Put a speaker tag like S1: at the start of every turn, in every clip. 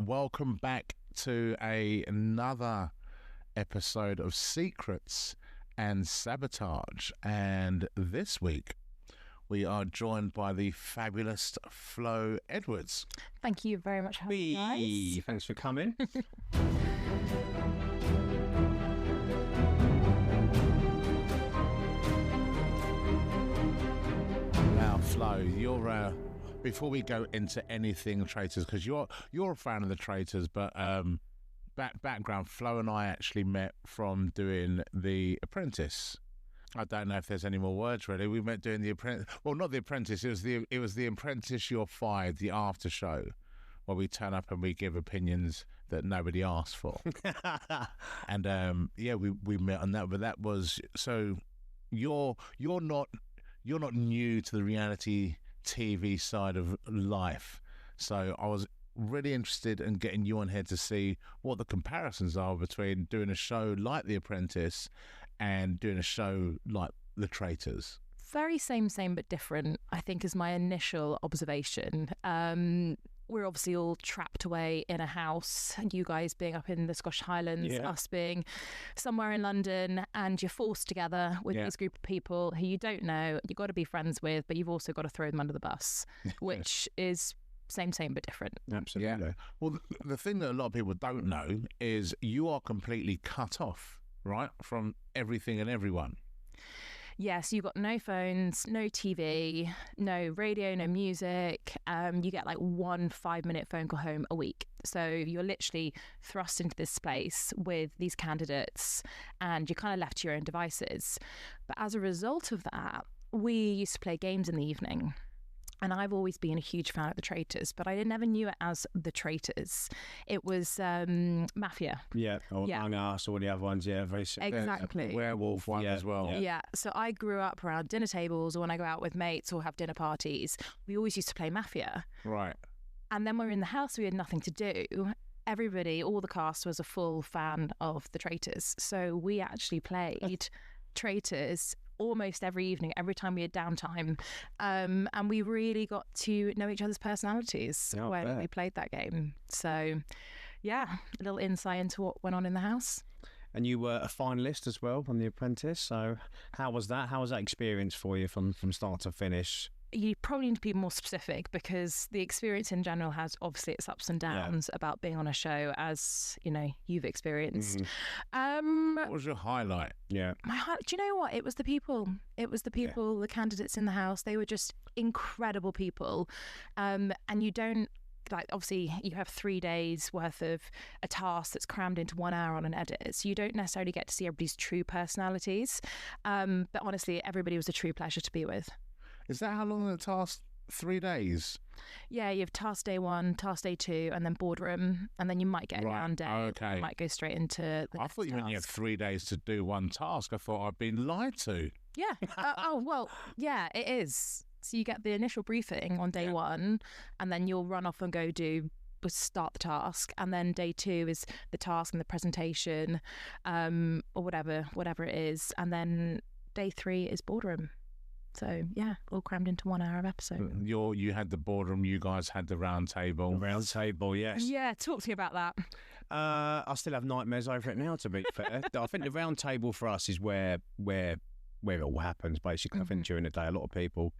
S1: welcome back to another episode of Secrets and Sabotage. And this week, we are joined by the fabulous Flo Edwards.
S2: Thank you very much for having me, guys.
S3: Thanks for coming.
S1: Now, Flo, you're before we go into anything Traitors, because you're a fan of the Traitors, but background, Flo and I actually met from doing The Apprentice. I don't know if there's any more words really. We met doing The Apprentice. Well, not The Apprentice. It was The Apprentice You're Fired, the after show, where we turn up and we give opinions that nobody asked for. And we met on that. But that was so. You're not new to the reality TV side of life. So I was really interested in getting you on here to see what the comparisons are between doing a show like The Apprentice and doing a show like The Traitors.
S2: Very same but different, I think, is my initial observation. We're obviously all trapped away in a house, you guys being up in the Scottish Highlands, us being somewhere in London, and you're forced together with this group of people who you don't know, you've got to be friends with, but you've also got to throw them under the bus, which is same but different.
S3: Absolutely.
S1: Yeah. Well, the thing that a lot of people don't know is you are completely cut off, right, from everything and everyone.
S2: Yes, you've got no phones, no TV, no radio, no music. You get like 1 5-minute phone call home a week. So you're literally thrust into this space with these candidates and you're kind of left to your own devices. But as a result of that, we used to play games in the evening. And I've always been a huge fan of The Traitors, but I never knew it as The Traitors. It was Mafia.
S3: Yeah, or Among Us, all the other ones, very similar.
S2: Exactly.
S1: The werewolf one as well.
S2: Yeah, so I grew up around dinner tables, or when I go out with mates or have dinner parties, we always used to play Mafia.
S1: Right.
S2: And then when we were in the house, we had nothing to do. Everybody, all the cast was a full fan of The Traitors. So we actually played Traitors almost every evening, every time we had downtime, and we really got to know each other's personalities when we played that game. So a little insight into what went on in the house.
S3: And you were a finalist as well on The Apprentice, so how was that experience for you from start to finish?
S2: You probably need to be more specific, because the experience in general has obviously its ups and downs about being on a show, as you know, you've experienced.
S1: What was your highlight?
S2: Do you know what? It was the people. The candidates in the house. They were just incredible people. And you don't, like, obviously you have 3 days worth of a task that's crammed into 1 hour on an edit. So you don't necessarily get to see everybody's true personalities. But honestly, everybody was a true pleasure to be with.
S1: Is that how long the task? 3 days?
S2: Yeah, you have task day 1, task day 2, and then boardroom, and then you might get a down day.
S1: Okay.
S2: You might go straight into the
S1: I thought you meant you had 3 days to do one task. I thought I'd been lied to.
S2: Yeah. It is. So you get the initial briefing on day 1, and then you'll run off and go start the task, and then day 2 is the task and the presentation, or whatever it is, and then day 3 is boardroom. So, all crammed into 1 hour of episode.
S1: You had the boardroom, you guys had the round table.
S3: Round table, yes.
S2: Yeah, talk to me about that.
S3: I still have nightmares over it now, to be fair. I think the round table for us is where it all happens, basically. I think during the day, a lot of people,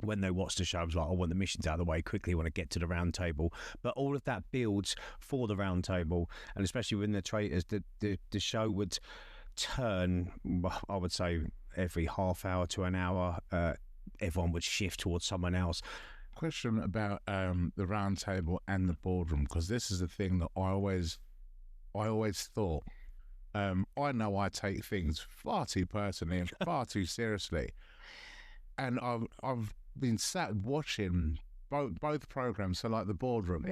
S3: when they watch the show, it's like, I want the missions out of the way quickly, I want to get to the round table. But all of that builds for the round table, and especially within The Traitors, the show would turn, I would say, every half hour to an hour, everyone would shift towards someone else.
S1: Question about the round table and the boardroom, because this is the thing that I always thought. I know I take things far too personally and far too seriously, and I've been sat watching both programs. So like the boardroom,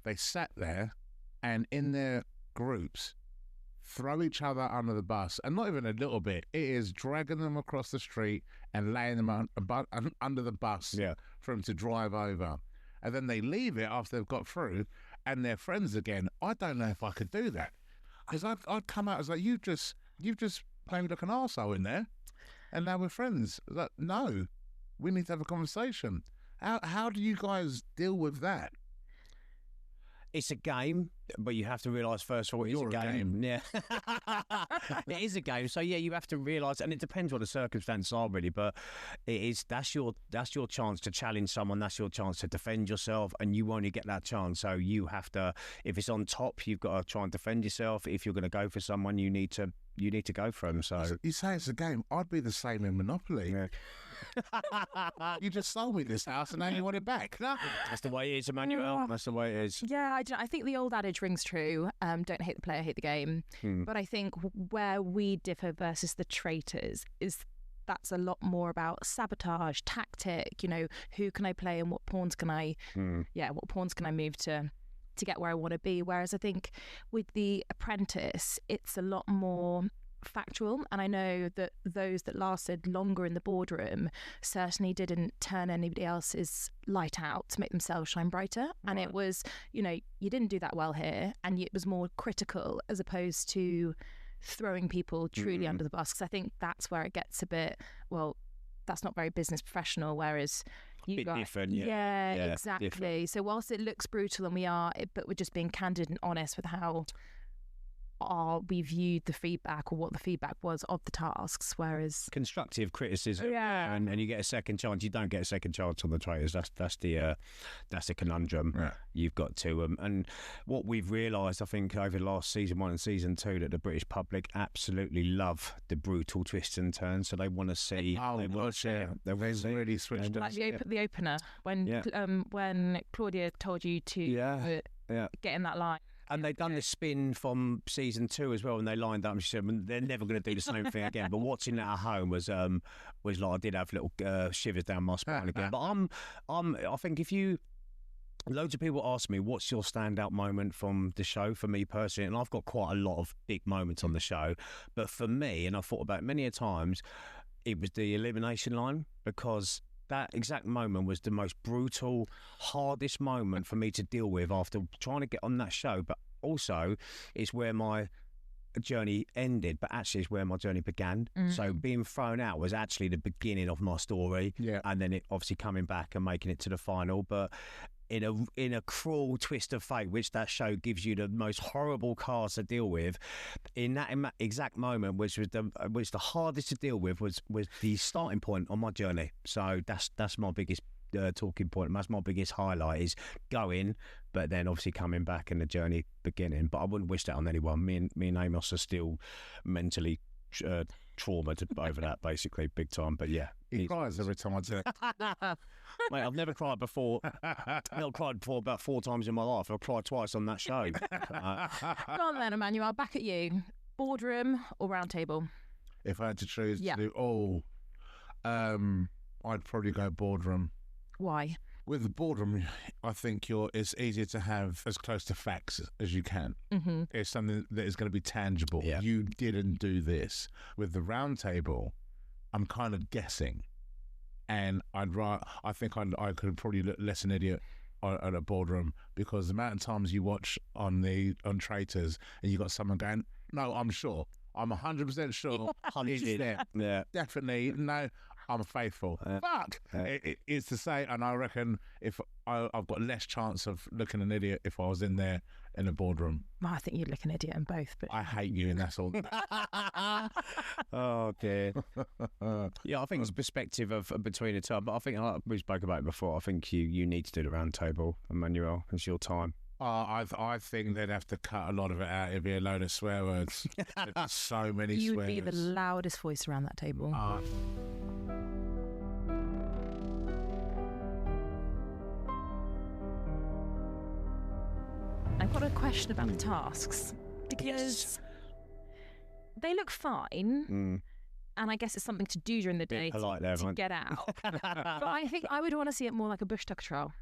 S1: they sat there and in their groups throw each other under the bus, and not even a little bit. It is dragging them across the street and laying them under the bus for them to drive over. And then they leave it after they've got through, and they're friends again. I don't know if I could do that, because I'd come out as like, you've just played me like an arsehole in there, and now we're friends. Like, no, we need to have a conversation. How do you guys deal with that?
S3: It's a game, but you have to realise first of all it's a game. Yeah, it is a game. So yeah, you have to realise, and it depends what the circumstances are really. But that's your chance to challenge someone. That's your chance to defend yourself, and you only get that chance. So you have to, if it's on top, you've got to try and defend yourself. If you're going to go for someone, you need to go for them. So
S1: you say it's a game. I'd be the same in Monopoly.
S3: Yeah.
S1: You just sold me this house and now you want it back. No.
S3: That's the way it is, Emmanuel. That's the way it is.
S2: Yeah, I think the old adage rings true. Don't hate the player, hate the game. But I think where we differ versus the traitors is that's a lot more about sabotage, tactic. You know, who can I play and what pawns can I? What pawns can I move to get where I want to be? Whereas I think with The Apprentice, it's a lot more factual, and I know that those that lasted longer in the boardroom certainly didn't turn anybody else's light out to make themselves shine brighter. And it was, you know, you didn't do that well here, and it was more critical as opposed to throwing people truly under the bus, because I think that's where it gets a bit, well, that's not very business professional, whereas you got
S3: different.
S2: Yeah, exactly. Different. So whilst it looks brutal, and we are, but we're just being candid and honest with how we viewed the feedback, or what the feedback was of the tasks, whereas
S3: constructive criticism, and you get a second chance. You don't get a second chance on the traitors. That's the conundrum you've got to. And what we've realised, I think, over the last season 1 and season 2, that the British public absolutely love the brutal twists and turns. So they want to see.
S1: They've really switched.
S2: Like the opener when Claudia told you to get in that line.
S3: And they've done the spin from season 2 as well, and they lined up and she said they're never going to do the same thing again. But watching that at home was like, I did have little shivers down my spine again. But I think loads of people ask me, what's your standout moment from the show? For me personally, and I've got quite a lot of big moments on the show, but for me, and I've thought about it many a times, it was the elimination line, because that exact moment was the most brutal, hardest moment for me to deal with after trying to get on that show. But also, it's where my journey ended, but actually it's where my journey began. So being thrown out was actually the beginning of my story. And then it obviously coming back and making it to the final. But in a cruel twist of fate, which that show gives you the most horrible cards to deal with, in that exact moment, which was the hardest to deal with, was the starting point on my journey. So that's my biggest talking point. That's my biggest highlight, is going, but then obviously coming back and the journey beginning. But I wouldn't wish that on anyone. Me and Amos are still mentally traumatized over that, basically, big time. But yeah,
S1: he cries every time I do it.
S3: Mate, I've never cried before. I've cried before about 4 times in my life. I've cried twice on that show.
S2: Go on then, Emmanuel, back at you. Boardroom or round table?
S1: If I had to choose to do I'd probably go boardroom.
S2: Why?
S1: With the boardroom, I think it's easier to have as close to facts as you can. It's something that is going to be tangible. You didn't do this. With the round table, I'm kind of guessing. And I could probably look less an idiot at a boardroom, because the amount of times you watch on Traitors and you got someone going, no, I'm sure, I'm 100% sure, it's there. Yeah, definitely. No, I'm faithful. But it's to say, and I reckon if I've got less chance of looking an idiot if I was in there in a boardroom.
S2: Well, I think you'd look an idiot in both. But
S1: I hate you, and that's all.
S3: Oh dear. Yeah, I think it's a perspective of between the two. But I think, like we spoke about it before, I think you need to do the round table, Emmanuel. It's your time.
S1: I think they'd have to cut a lot of it out. It'd be a load of swear words. So many swears.
S2: You would be the loudest voice around that table. I've got a question about the tasks, because they look fine, and I guess it's something to do during the day to get out. But I think I would want to see it more like a bush tucker trial.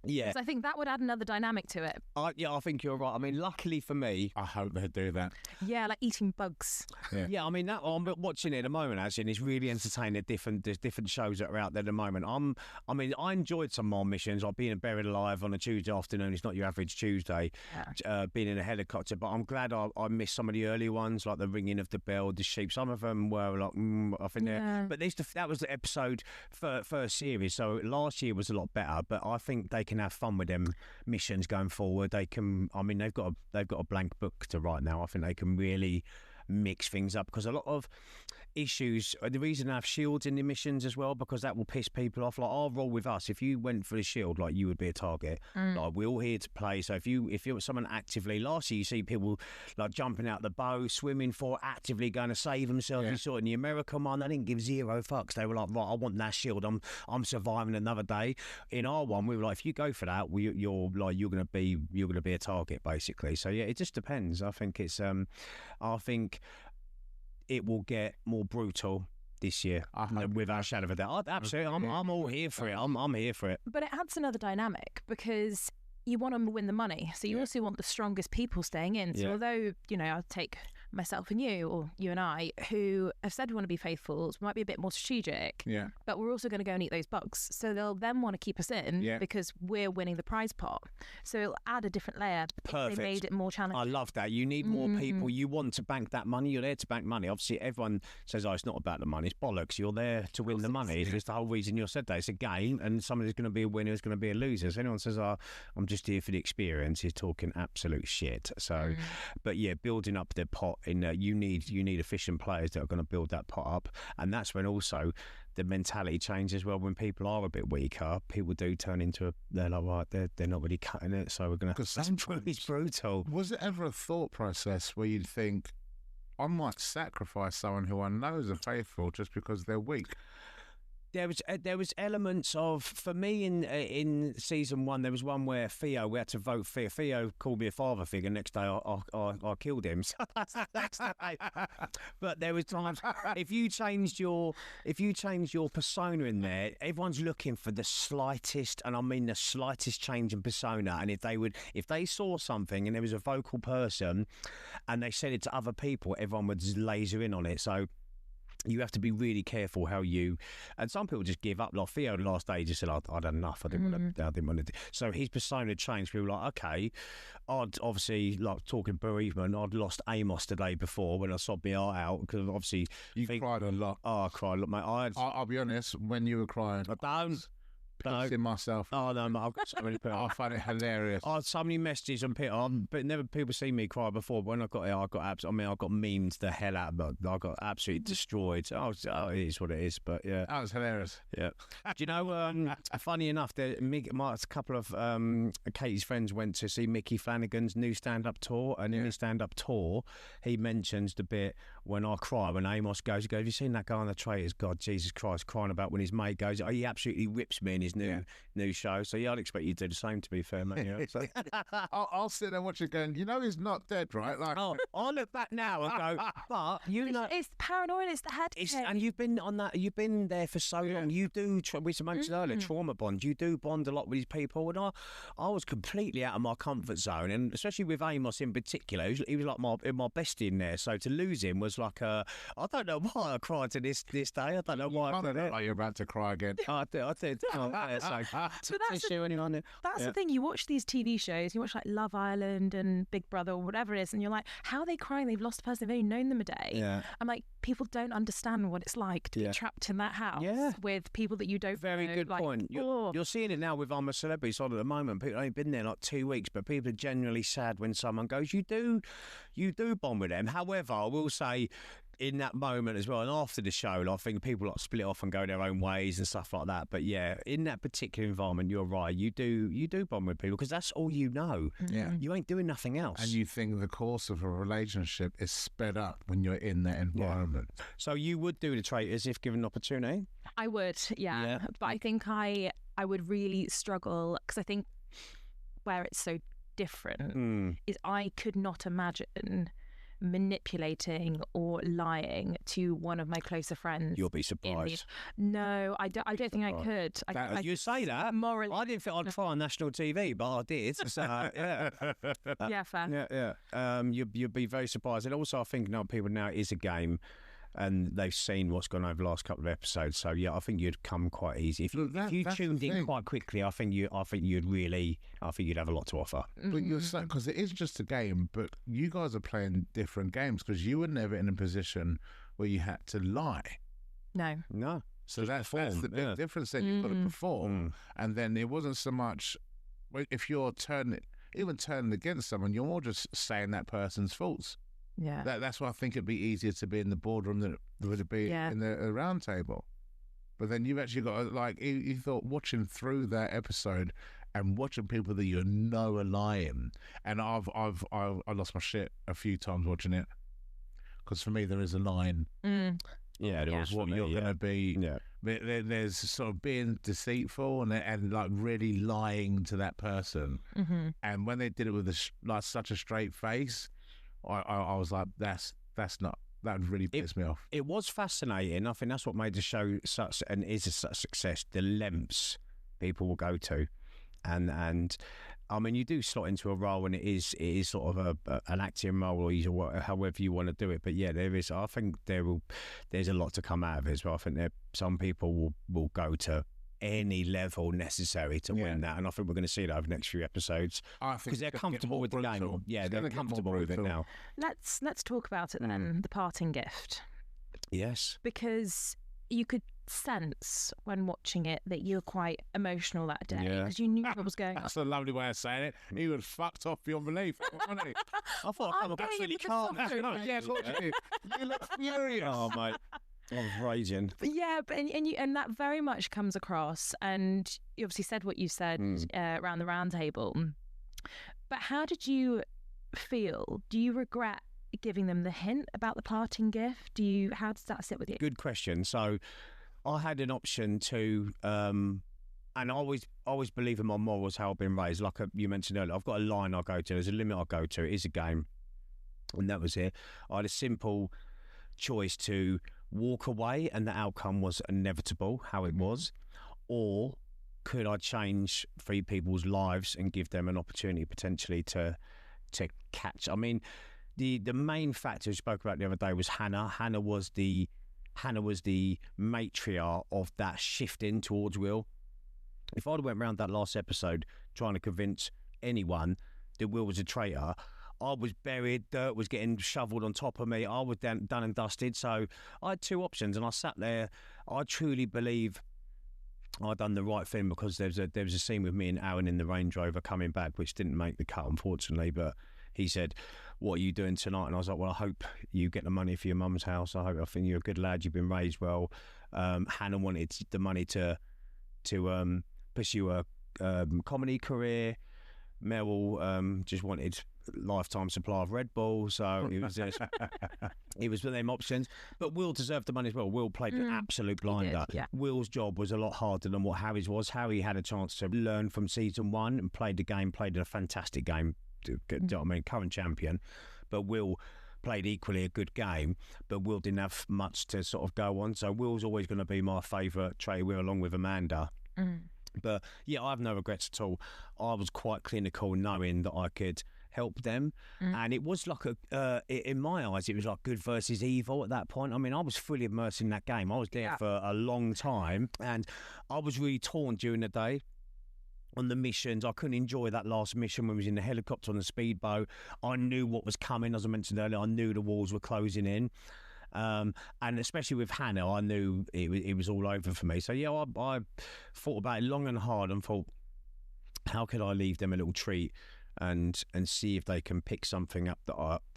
S2: Yeah, because I think that would add another dynamic to it.
S3: I think you're right. I mean, luckily for me,
S1: I hope they do that.
S2: Yeah, like eating bugs.
S3: Yeah, I mean, that I'm watching it at the moment, actually, and it's really entertaining. There's different shows that are out there at the moment. I enjoyed some more missions, like being buried alive on a Tuesday afternoon. It's not your average Tuesday. Being in a helicopter, but I'm glad I missed some of the early ones, like the ringing of the bell, the sheep. Some of them were like, I think but that was the episode first series. So last year was a lot better, but I think they can have fun with them missions going forward. They can. I mean, they've got a blank book to write now. I think they can really mix things up, because a lot of issues, the reason I have shields in the missions as well, because that will piss people off. Like our role with us, if you went for the shield, like you would be a target. Like we're all here to play. So if you're someone actively, last year you see people like jumping out the bow, swimming for, actively going to save themselves. You saw it in the American one, they didn't give zero fucks. They were like, right, I want that shield. I'm surviving another day. In our one, we were like, if you go for that, you're gonna be a target basically. So yeah, it just depends. I think it will get more brutal this year, without a shadow of a doubt. Absolutely, I'm all here for it. I'm here for it.
S2: But it adds another dynamic, because you want to win the money, so you also want the strongest people staying in. So although, I'll take myself and you, or you and I, who have said we want to be faithful, might be a bit more strategic, but we're also going to go and eat those bugs. So they'll then want to keep us in because we're winning the prize pot. So it'll add a different layer.
S3: Perfect.
S2: They made it more challenging.
S3: I love that. You need more people. You want to bank that money. You're there to bank money. Obviously, everyone says, it's not about the money. It's bollocks. You're there to win the money. It's the whole reason you said that. It's a game, and somebody's going to be a winner, is going to be a loser. So anyone says, I'm just here for the experience, is talking absolute shit. So, but yeah, building up the pot, you need efficient players that are going to build that pot up. And that's when also the mentality changes. Well, when people are a bit weaker, people do turn into they're like, right, they're not really cutting it, so we're going to. It's brutal.
S1: Was it ever a thought process where you'd think, I might sacrifice someone who I know is faithful just because they're weak?
S3: There was elements of, for me in season 1, there was one where Theo, we had to vote Theo. Theo called me a father figure. Next day I killed him. So but there was times, if you changed your persona in there, everyone's looking for the slightest, and I mean the slightest change in persona. And if they saw something and there was a vocal person and they said it to other people, everyone would just laser in on it. So you have to be really careful how you, and some people just give up. Like Theo, the last day, he just said, I'd had enough. I didn't want to. So his persona changed. People were like, okay, I'd obviously, like talking bereavement, I'd lost Amos the day before when I sobbed my heart out, because obviously
S1: you cried a lot.
S3: Oh, I cried. Look, mate,
S1: I'll be honest, when you were crying,
S3: I don't.
S1: Pissing myself.
S3: Oh no, I've got so many people.
S1: I find it hilarious.
S3: I had so many messages and but never people seen me cry before. But when I got here, I got memed the hell out of it. I got absolutely destroyed. It is what it is. But yeah,
S1: that was hilarious.
S3: Yeah. Do you know? Funny enough, a couple of Katie's friends went to see Mickey Flanagan's new stand-up tour, and in his stand-up tour, he mentions the bit when I cry when Amos goes, have you seen that guy on the Traitors? God, Jesus Christ, crying about when his mate goes, he absolutely rips me in his new show. So yeah, I'd expect you to do the same, to be fair, mate. Yeah. So.
S1: I'll sit there and watch it going, he's not dead, right? Like,
S3: I look back now and go, but
S2: it's the paranoia, it's the head.
S3: And you've been there for so long. You do, we mentioned earlier, trauma bond. You do bond a lot with these people, and I was completely out of my comfort zone, and especially with Amos in particular, he was like my bestie in there. So to lose him was like I don't know why I cried to this day. I don't know why.
S1: Like you're about to cry again.
S3: I did.
S2: That's the thing. You watch these TV shows, you watch like Love Island and Big Brother or whatever it is, and you're like, how are they crying? They've lost a person, they've only known them a day.
S3: Yeah.
S2: I'm like, people don't understand what it's like to be trapped in that house with people that you don't
S3: Very
S2: know.
S3: good point. You're seeing it now with I'm a Celebrity side at the moment. People ain't been there like 2 weeks, but people are genuinely sad when someone goes, you do bond with them. However, I will say, in that moment as well, and after the show, I think people like split off and go their own ways and stuff like that. But yeah, in that particular environment, you're right. You do bond with people because that's all you know.
S1: Yeah,
S3: you ain't doing nothing else.
S1: And you think the course of a relationship is sped up when you're in that environment.
S3: Yeah. So you would do the Traitors if given an opportunity?
S2: I would, yeah. But I think I would really struggle, because I think where it's so different is I could not imagine manipulating or lying to one of my closer friends.
S3: You'll be surprised.
S2: No, I don't think I could.
S3: You say that.
S2: Morally.
S3: I didn't think I'd try on national TV, but I did. So, yeah.
S2: Yeah, fair.
S3: Yeah. You'd be very surprised. And also, I think people now it is a game, and they've seen what's gone over the last couple of episodes. So yeah, I think you'd come quite easy. If you tuned in quite quickly, I think you'd have a lot to offer.
S1: But you're saying, because it is just a game, but you guys are playing different games, because you were never in a position where you had to lie.
S2: No.
S1: So that's the big difference. Then you've got to perform, and then it wasn't so much if you're turning against someone, you're more just saying that person's faults.
S2: Yeah.
S1: That's why I think it'd be easier to be in the boardroom than it would be in the round table. But then you've actually got to, like, you thought watching through that episode and watching people that you know are lying. And I lost my shit a few times watching it, because for me there is a line.
S3: Yeah, there was
S1: what you're going to be.
S3: Yeah.
S1: There's sort of being deceitful and like really lying to that person. And when they did it with like such a straight face, I was like, that's not. That really pissed me off.
S3: It was fascinating. I think that's what made the show such and is such a success. The lengths people will go to, and I mean, you do slot into a role, and it is sort of an acting role, or however you want to do it. But yeah, there is. I think there's a lot to come out of it as well. I think some people will go to any level necessary to win that, and I think we're going to see that over the next few episodes because they're comfortable with the game. Yeah, they're comfortable with it now.
S2: Let's talk about it then. The parting gift.
S3: Yes,
S2: because you could sense when watching it that you were quite emotional that day because you knew what was going on.
S1: That's a lovely way of saying it. He was fucked off beyond belief, wasn't he?
S3: I thought I came up absolutely calm.
S1: Yeah, of course you did. You look furious.
S3: Oh, mate. I was raging.
S2: Yeah, but and that very much comes across. And you obviously said what you said around the round table. But how did you feel? Do you regret giving them the hint about the parting gift? How does that sit with you?
S3: Good question. So I had an option to, and I always believe in my morals, how I've been raised. Like you mentioned earlier, I've got a line I go to. There's a limit I go to. It is a game, and that was it. I had a simple choice to walk away, and the outcome was inevitable, how it was, or could I change 3 people's lives and give them an opportunity potentially to catch? I mean, the main factor I spoke about the other day was Hannah. Hannah was the matriarch of that shifting towards Will. If I'd went around that last episode trying to convince anyone that Will was a traitor, I was buried, dirt was getting shoveled on top of me, I was done and dusted. So I had 2 options, and I sat there. I truly believe I'd done the right thing, because there was a scene with me and Aaron in the Range Rover coming back, which didn't make the cut, unfortunately, but he said, "What are you doing tonight?" And I was like, "Well, I hope you get the money for your mum's house. I think you're a good lad, you've been raised well." Hannah wanted the money to pursue a comedy career. Meryl just wanted lifetime supply of Red Bull, so it was with them options. But Will deserved the money as well. Will played an absolute blinder.
S2: Yeah.
S3: Will's job was a lot harder than what Harry's was. Harry had a chance to learn from season 1 and played a fantastic game. Do you know what I mean? Current champion. But Will played equally a good game, but Will didn't have much to sort of go on. So Will's always going to be my favourite trade wheel, along with Amanda. But yeah, I have no regrets at all. I was quite clinical, knowing that I could help them, and it was like in my eyes, it was like good versus evil at that point. I mean, I was fully immersed in that game. I was there for a long time, and I was really torn during the day on the missions. I couldn't enjoy that last mission when we was in the helicopter on the speedboat. I knew what was coming, as I mentioned earlier. I knew the walls were closing in. And especially with Hannah, I knew it was all over for me. So yeah, I thought about it long and hard and thought, how could I leave them a little treat and see if they can pick something up that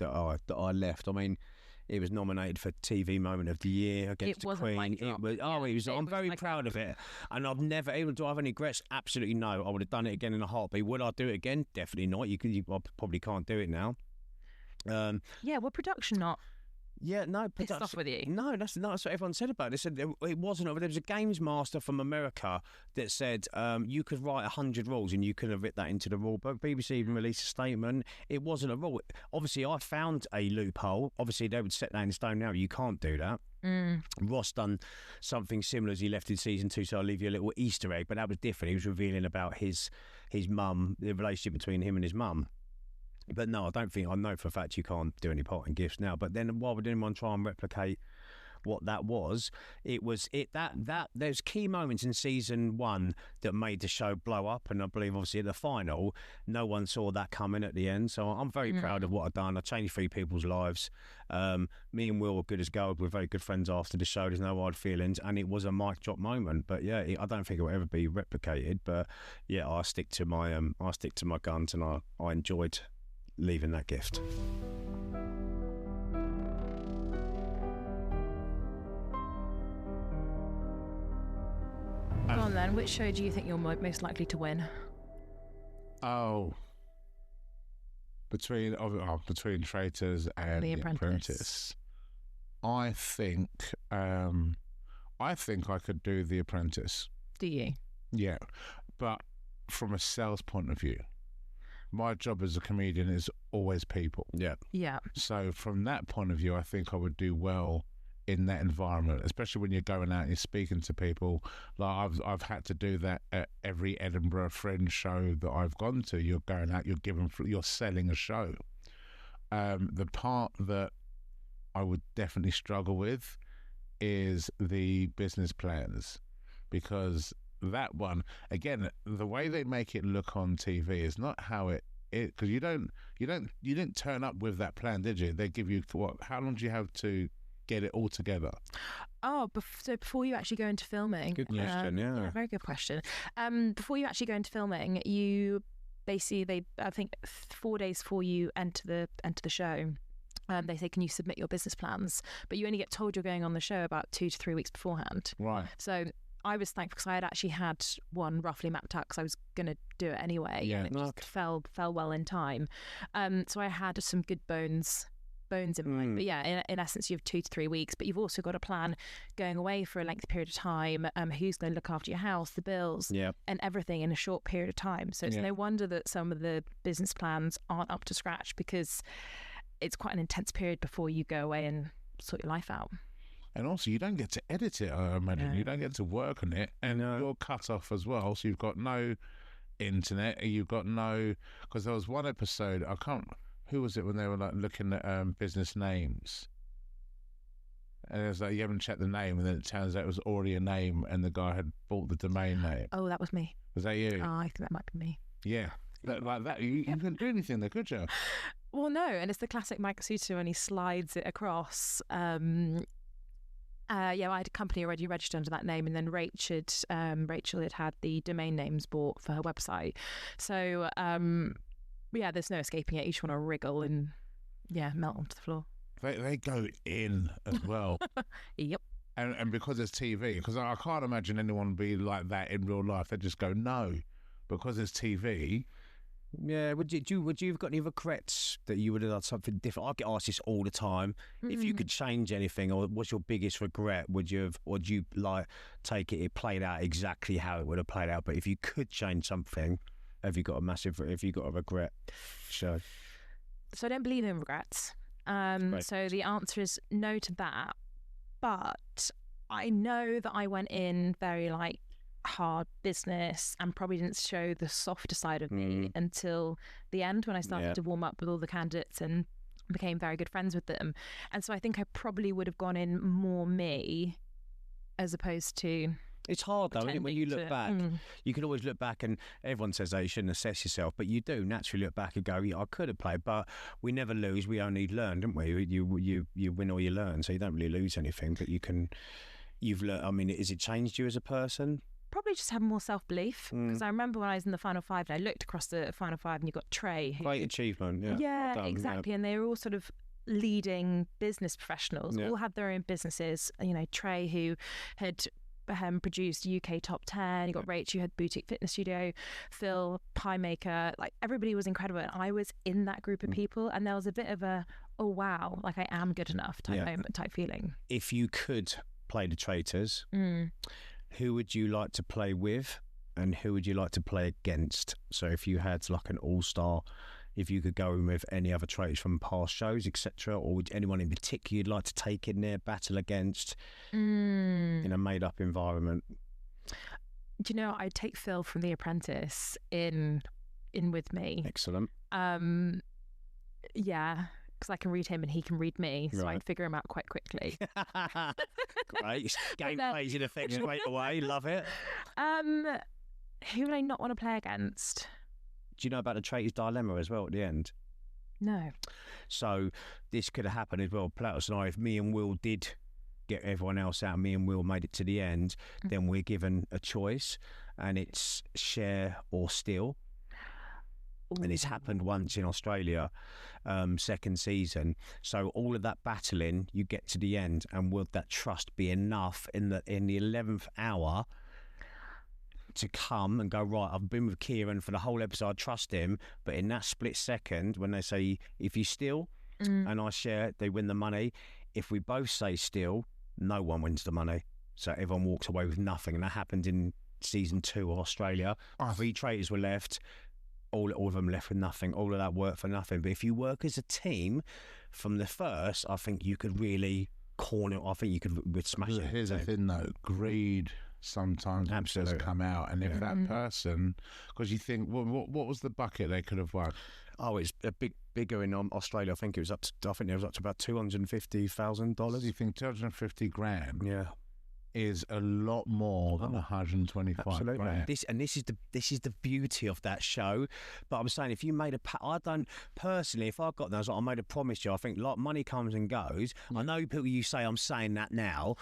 S3: I left. I mean, it was nominated for TV Moment of the Year against the Queen. I'm very proud of it, and I've never. Even do I have any regrets? Absolutely no. I would have done it again in a heartbeat. Would I do it again? Definitely not. I probably can't do it now.
S2: Well, production not.
S3: Yeah, no,
S2: pissed off with you.
S3: No, that's what everyone said about it. They said it wasn't. There was a games master from America that said you could write 100 rules and you could have written that into the rule book. BBC even released a statement. It wasn't a rule. Obviously, I found a loophole. Obviously, they would set that in stone now. You can't do that. Ross done something similar as he left in season 2, so I'll leave you a little Easter egg, but that was different. He was revealing about his mum, the relationship between him and his mum. But no, I know for a fact you can't do any parting gifts now. But then why would anyone try and replicate what that was. There's key moments in season 1 that made the show blow up, and I believe obviously at the final, no one saw that coming at the end. So I'm very proud of what I've done. I changed 3 people's lives. Me and Will were good as gold. We're very good friends after the show. There's no hard feelings, and it was a mic drop moment. But yeah, I don't think it will ever be replicated. But yeah, I stick to my guns, and I enjoyed leaving that gift.
S2: Go on then. Which show do you think you're most likely to win?
S1: Oh, between Traitors and The Apprentice, I think I could do The Apprentice.
S2: Do you?
S1: Yeah, but from a sales point of view, my job as a comedian is always people.
S3: Yeah.
S2: Yeah.
S1: So from that point of view, I think I would do well in that environment, especially when you're going out and you're speaking to people. Like I've had to do that at every Edinburgh Fringe show that I've gone to. You're going out, you're selling a show. The part that I would definitely struggle with is the business plans, because that one, again, the way they make it look on TV is not how it because you didn't turn up with that plan, did you? They give you how long do you have to get it all together?
S2: Oh, so before you actually go into filming.
S3: Good question. Yeah,
S2: very good question. Before you actually go into filming, you basically I think 4 days before you enter the show, they say, can you submit your business plans? But you only get told you're going on the show about 2 to 3 weeks beforehand.
S1: Right.
S2: So I was thankful because I had actually had one roughly mapped out because I was going to do it anyway.
S1: Yeah.
S2: And it just fell well in time. So I had some good bones in mind. But yeah, in essence, you have 2 to 3 weeks, but you've also got a plan going away for a lengthy period of time. Who's going to look after your house, the bills, and everything in a short period of time. So it's no wonder that some of the business plans aren't up to scratch, because it's quite an intense period before you go away and sort your life out.
S1: And also, you don't get to edit it, I imagine. You don't get to work on it, and you're cut off as well. So you've got no internet. You've got no, because there was one episode, I can't. Who was it when they were like looking at business names? And it was like, you haven't checked the name, and then it turns out it was already a name, and the guy had bought the domain name.
S2: Oh, that was me.
S1: Was that you?
S2: Oh, I think that might be me.
S1: Yeah, like that. You couldn't do anything there, could you?
S2: Well, no, and it's the classic Mike Suter when he slides it across. I had a company already registered under that name, and then Rachel had the domain names bought for her website. So, there's no escaping it. You just want to wriggle and, melt onto the floor.
S1: They go in as well.
S2: Yep.
S1: And because it's TV, because I can't imagine anyone be like that in real life. They just go, no, because it's TV.
S3: Yeah, would you have got any regrets that you would have done something different? I get asked this all the time. If you could change anything, or what's your biggest regret? Would you like take it played out exactly how it would have played out? But if you could change something, have you got a regret? So
S2: I don't believe in regrets. So the answer is no to that. But I know that I went in very hard business and probably didn't show the softer side of me until the end, when I started to warm up with all the candidates and became very good friends with them. And so I think I probably would have gone in more me, as opposed to...
S3: It's hard though, isn't it? When you look back, you can always look back, and everyone says that you shouldn't assess yourself, but you do naturally look back and go, I could have played, but we never lose, we only learn, don't we? You win or you learn, so you don't really lose anything, but you've learned. I mean, has it changed you as a person?
S2: Probably just having more self-belief, because I remember when I was in the final 5 and I looked across the final 5 and you got Trey.
S3: Great achievement,
S2: yeah.
S3: Well done,
S2: Exactly. And they were all sort of leading business professionals, all had their own businesses. Trey, who had produced UK Top 10, you got Rach, who had Boutique Fitness Studio, Phil, Pie Maker, everybody was incredible. And I was in that group of people, and there was a bit of a, oh wow, I am good enough type feeling. If
S3: you could play the Traitors, who would you like to play with, and who would you like to play against? So if you had an all-star, if you could go in with any other traitors from past shows, etc., or would anyone in particular you'd like to take in there, battle against in a made-up environment?
S2: Do you know, I'd take Phil from The Apprentice in with me.
S3: Excellent.
S2: because I can read him and he can read me, so
S3: Right.
S2: I'd figure him out quite quickly.
S3: Great. Game
S2: then-
S3: phasing effect straight away. Love it.
S2: Who would I not want to play against?
S3: Do you know about the traitor's dilemma as well at the end?
S2: No.
S3: So this could have happened as well. Platos and I, if me and Will did get everyone else out, me and Will made it to the end, then we're given a choice, and it's share or steal. And it's happened once in Australia, second season. So all of that battling, you get to the end, and will that trust be enough in the 11th hour to come and go, right, I've been with Kieran for the whole episode, I trust him, but in that split second when they say if you steal and I share, they win the money. If we both say steal, no one wins the money, so everyone walks away with nothing. And that happened in season 2 of Australia. 3 traitors were left, all of them left with nothing, all of that work for nothing. But if you work as a team from the first, I think you could really corner, I think you could smash it.
S1: Here's the thing though, greed sometimes
S3: Absolutely.
S1: does come out, and if that person, because you think, well, what was the bucket they could have won?
S3: Oh, it's a bigger in Australia. I think it was up to about $250,000.
S1: You think 250 grand
S3: Yeah,
S1: is a lot more than 125
S3: absolutely.
S1: grand.
S3: This is the beauty of that show. But I'm saying, if you made I don't personally, if I got there, I was like, I made a promise to you. I think like money comes and goes. I know people, you say I'm saying that now,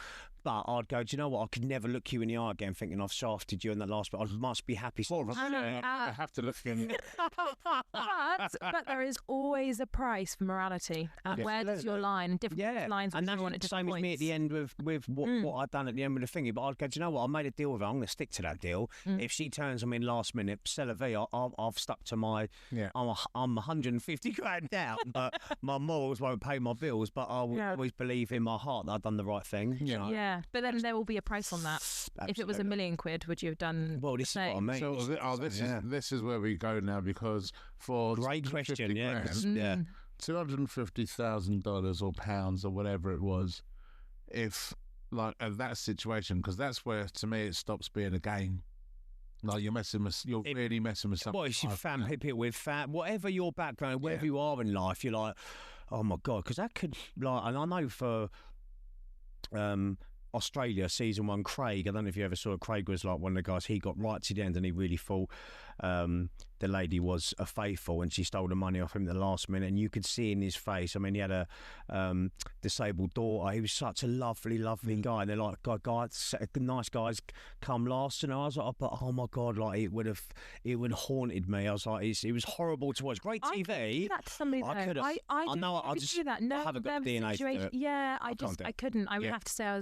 S3: but I'd go, do you know what? I could never look you in the eye again thinking I've shafted you in that last bit. I must be happy.
S1: I have to look in.
S2: but there is always a price for morality. Where does your line? Different lines.
S3: And that's
S2: want
S3: the
S2: at
S3: same
S2: different
S3: as me at
S2: points.
S3: the end with what I'd done at the end of the thingy. But I'd go, do you know what? I made a deal with her. I'm going to stick to that deal. If she turns on me last minute, c'est la vie. I've stuck to my.
S1: Yeah.
S3: I'm 150 grand down, but my morals won't pay my bills. But I will always believe in my heart that I've done the right thing.
S1: Yeah.
S2: Yeah, but then there will be a price on that. If it was $1 million, would you have done?
S3: Well, this is what I mean.
S1: So this is where we go now, because for
S3: Great question, yeah.
S1: grand, $250,000 or pounds or whatever it was, if like at that situation, because that's where to me it stops being a game. Like you're really messing with something.
S3: Well, it's your family, people with whatever your background, wherever you are in life, you're like, oh my God, because that could, like, and I know for Australia, season 1, Craig, I don't know if you ever saw it, Craig was like one of the guys, he got right to the end and he really thought the lady was a faithful and she stole the money off him at the last minute, and you could see in his face, I mean, he had a disabled daughter, he was such a lovely guy, and they're like, guys, nice guys come last, and I was like, but oh my God, like it would have haunted me. I was like, it was horrible to watch. Great TV.
S2: I could do that to somebody, though.
S3: I could have. I know. I
S2: could
S3: just
S2: do that. No,
S3: I haven't got DNA to do it.
S2: Yeah,
S3: can't do it.
S2: I couldn't. I would have to say I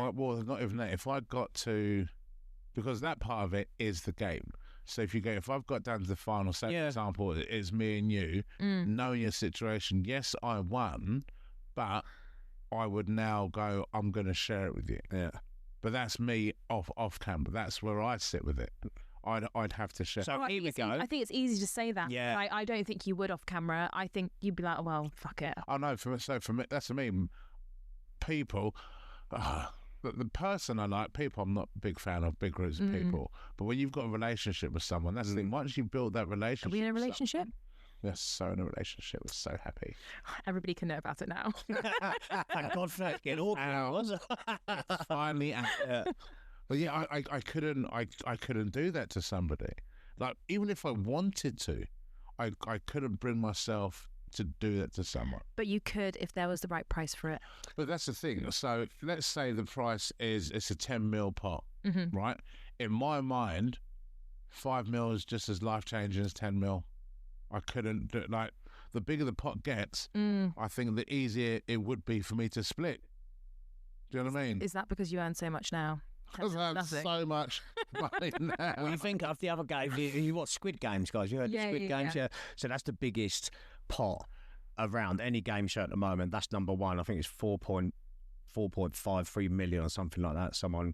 S2: was.
S1: Not even that. If I got to, because that part of it is the game. So if I've got down to the final, say for example, it's me and you, knowing your situation, yes, I won, but I would now go, I'm going to share it with you.
S3: Yeah.
S1: But that's me off camera. That's where I sit with it. I'd have to share.
S3: So here we go.
S2: I think it's easy to say that.
S3: Yeah.
S2: I don't think you would off camera. I think you'd be like, oh, well, fuck it.
S1: I know. For me, that's for me. People. The person I like, people, I'm not a big fan of big groups of people. But when you've got a relationship with someone, that's the thing. Once you build that relationship.
S2: Are we in a relationship?
S1: Yes, so in a relationship. We're so happy.
S2: Everybody can know about it now.
S3: Thank God for that. Get awkward.
S1: Finally out. But yeah, I couldn't do that to somebody. Like, even if I wanted to, I couldn't bring myself to do that to someone.
S2: But you could if there was the right price for it.
S1: But that's the thing. So let's say the price it's a 10 mil pot, right? In my mind, 5 mil is just as life changing as 10 mil. I couldn't do it. Like, the bigger the pot gets, I think the easier it would be for me to split. Do you know what I mean?
S2: Is that because you earn so much now?
S1: Because I have so much money now.
S3: When you think of the other game, you watch Squid Games, guys. You heard Squid Games? Yeah. So that's the biggest pot around any game show at the moment. That's number one. I think it's 4.53 million or something like that. Someone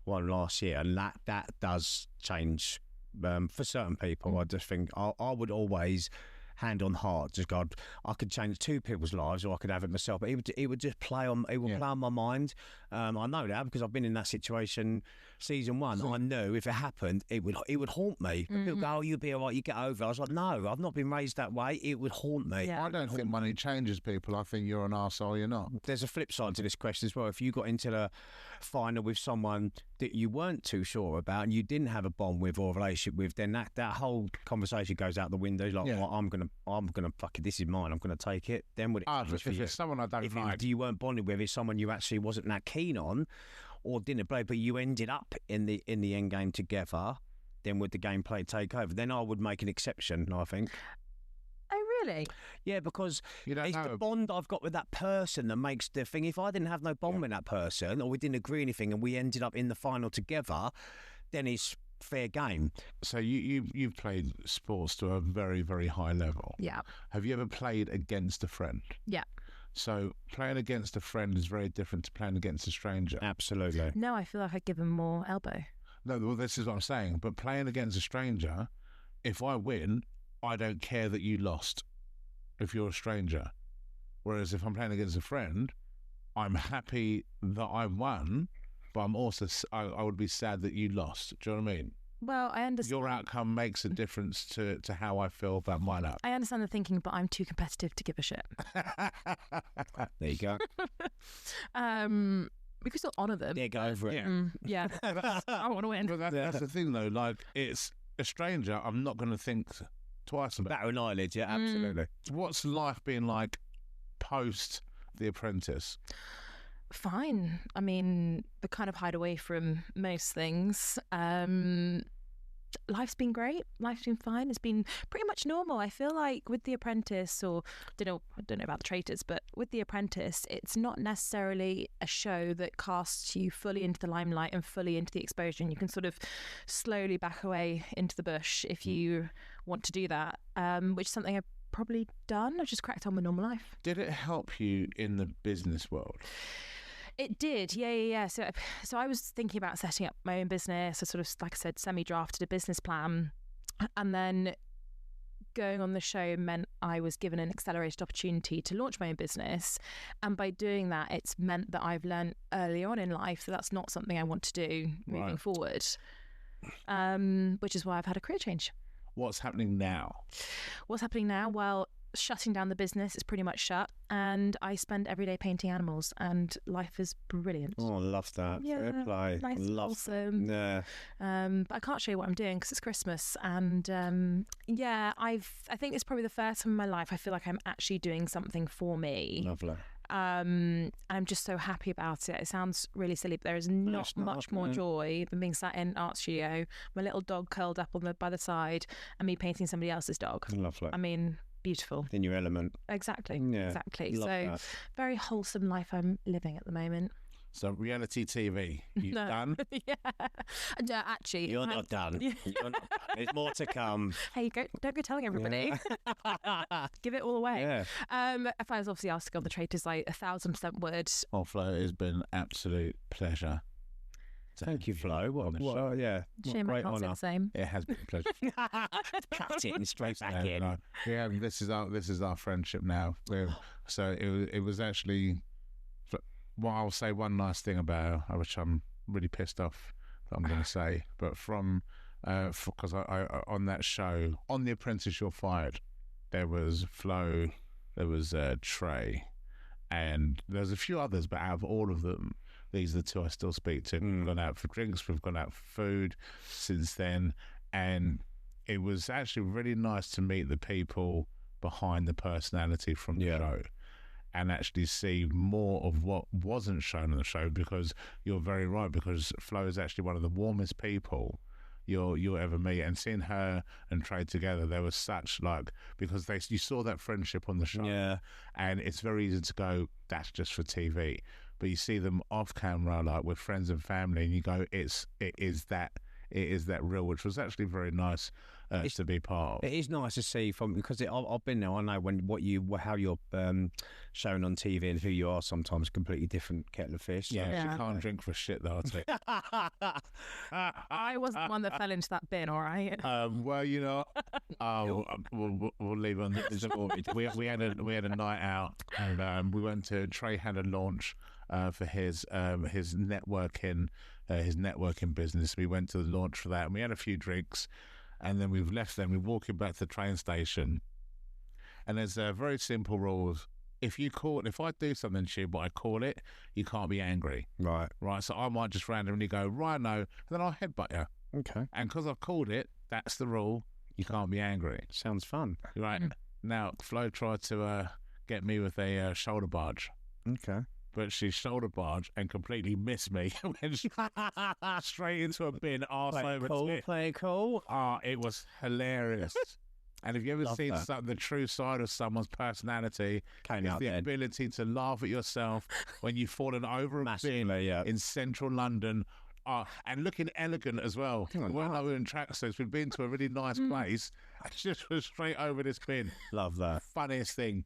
S3: won last year, and that does change for certain people. I just think I would always, hand on heart, just God, I could change 2 people's lives, or I could have it myself. But it would just play on. It would play on my mind. I know that because I've been in that situation. Season 1, I knew if it happened, it would haunt me. People go, "Oh, you'll be all right. You get over it." I was like, "No, I've not been raised that way. It would haunt me."
S2: Yeah.
S1: I don't think money changes people. I think you're an arsehole, you're not.
S3: There's a flip side to this question as well. If you got into the final with someone that you weren't too sure about and you didn't have a bond with or a relationship with, then that whole conversation goes out the window. Like, well, I'm gonna fuck it. This is mine. I'm gonna take it. Then would it?
S1: If it's someone I don't like,
S3: you weren't bonded with, it's someone you actually wasn't that keen on, or didn't play, but you ended up in the end game together. Then would the gameplay take over? Then I would make an exception. I think.
S2: Oh, really?
S3: Yeah, because
S1: it's
S3: the bond I've got with that person that makes the thing. If I didn't have no bond with that person, or we didn't agree anything, and we ended up in the final together, then it's fair game.
S1: So you've played sports to a very, very high level.
S2: Yeah.
S1: Have you ever played against a friend?
S2: Yeah.
S1: So playing against a friend is very different to playing against a stranger.
S3: Absolutely.
S2: No, I feel like I'd give him more elbow.
S1: No, well, this is what I'm saying. But playing against a stranger, if I win, I don't care that you lost if you're a stranger. Whereas if I'm playing against a friend, I'm happy that I won, but I'm also, I would be sad that you lost. Do you know what I mean?
S2: Well, I understand.
S1: Your outcome makes a difference to how I feel about mine up.
S2: I understand the thinking, but I'm too competitive to give a shit.
S3: There you go.
S2: We could still honour them.
S3: Yeah, go over it.
S2: Yeah. I want to win.
S1: But that's the thing, though. Like, it's a stranger. I'm not going to think twice about.
S3: Batter an eyelid, yeah, absolutely.
S1: What's life been like post The Apprentice?
S2: Fine. I mean, we kind of hide away from most things. Life's been great. Life's been fine. It's been pretty much normal. I feel like with The Apprentice, or I don't know about The Traitors, but with The Apprentice, it's not necessarily a show that casts you fully into the limelight and fully into the exposure, and you can sort of slowly back away into the bush if you want to do that, which is something I've probably done. I've just cracked on with normal life.
S1: Did it help you in the business world?
S2: It did, yeah. So I was thinking about setting up my own business. I sort of, like I said, semi-drafted a business plan, and then going on the show meant I was given an accelerated opportunity to launch my own business. And by doing that, it's meant that I've learned early on in life that that's not something I want to do moving forward, which is why I've had a career change.
S1: What's happening now?
S2: What's happening now? Well, shutting down the business is pretty much shut, and I spend every day painting animals, and life is brilliant.
S3: Oh, I love that.
S2: Yeah,
S3: fair play.
S2: nice, wholesome.
S3: Yeah.
S2: But I can't show you what I'm doing because it's Christmas, and I think it's probably the first time in my life I feel like I'm actually doing something for me.
S3: Lovely.
S2: I'm just so happy about it. It sounds really silly, but there is not much more joy than being sat in an art studio, my little dog curled up by the side, and me painting somebody else's dog.
S3: Lovely.
S2: I mean, beautiful.
S3: In your element.
S2: Exactly.
S3: Yeah.
S2: Exactly.
S3: Love
S2: So
S3: that.
S2: very wholesome life I'm living at the moment.
S1: So reality TV, you've done?
S2: Yeah. No, actually,
S3: You're not done. You're not done. There's more to come.
S2: Hey, don't go telling everybody. Give it all away.
S3: Yeah.
S2: If I was obviously asked to go on The Traitors, I 1,000% would.
S1: Well, Flo, it has been an absolute pleasure.
S3: Thank you, Flo. Yeah.
S2: Shame I can't say the same.
S1: It has been a pleasure.
S3: Cut it and straight back in.
S1: No. Yeah, this is our friendship now. So it was actually. Well, I'll say one nice thing about her, which I'm really pissed off that I'm going to say, but because I on that show, on The Apprentice, You're Fired, there was Flo, there was Trey, and there's a few others, but out of all of them, these are the two I still speak to. We've gone out for drinks, we've gone out for food since then, and it was actually really nice to meet the people behind the personality from the show. And actually see more of what wasn't shown on the show, because you're very right, because Flo is actually one of the warmest people you'll ever meet. And seeing her and Trey together, there was such because you saw that friendship on the show, and it's very easy to go, that's just for TV, but you see them off camera with friends and family, and you go, it's it is that real, which was actually very nice to be part of.
S3: It is nice to see because I've been there. I know how you're shown on TV and who you are sometimes completely different kettle of fish.
S1: Yeah, she can't drink for shit though. I'll tell you.
S2: I wasn't the one that fell into that bin, all right?
S1: Well, you know, we'll leave on this. We had a night out, and we went to Trey had a launch for his networking business. We went to the launch for that, and we had a few drinks, and then we've left. Then we're walking back to the train station, and there's a very simple rule: if I do something to you, but I call it, you can't be angry.
S3: Right.
S1: So I might just randomly go, right, no, and then I'll headbutt you.
S3: Okay.
S1: And because I've called it, that's the rule. You can't be angry.
S3: Sounds fun.
S1: Right. Now, Flo tried to get me with a shoulder barge.
S3: Okay.
S1: But she shoulder barged and completely missed me. Went straight into a bin, arse over tit.
S3: Play cool.
S1: It was hilarious. And have you ever seen the true side of someone's personality? It's the ability to laugh at yourself when you've fallen over a bin in central London. And looking elegant as well. When we were in tracksuits, we'd been to a really nice place. I just was straight over this bin.
S3: Love that.
S1: Funniest thing.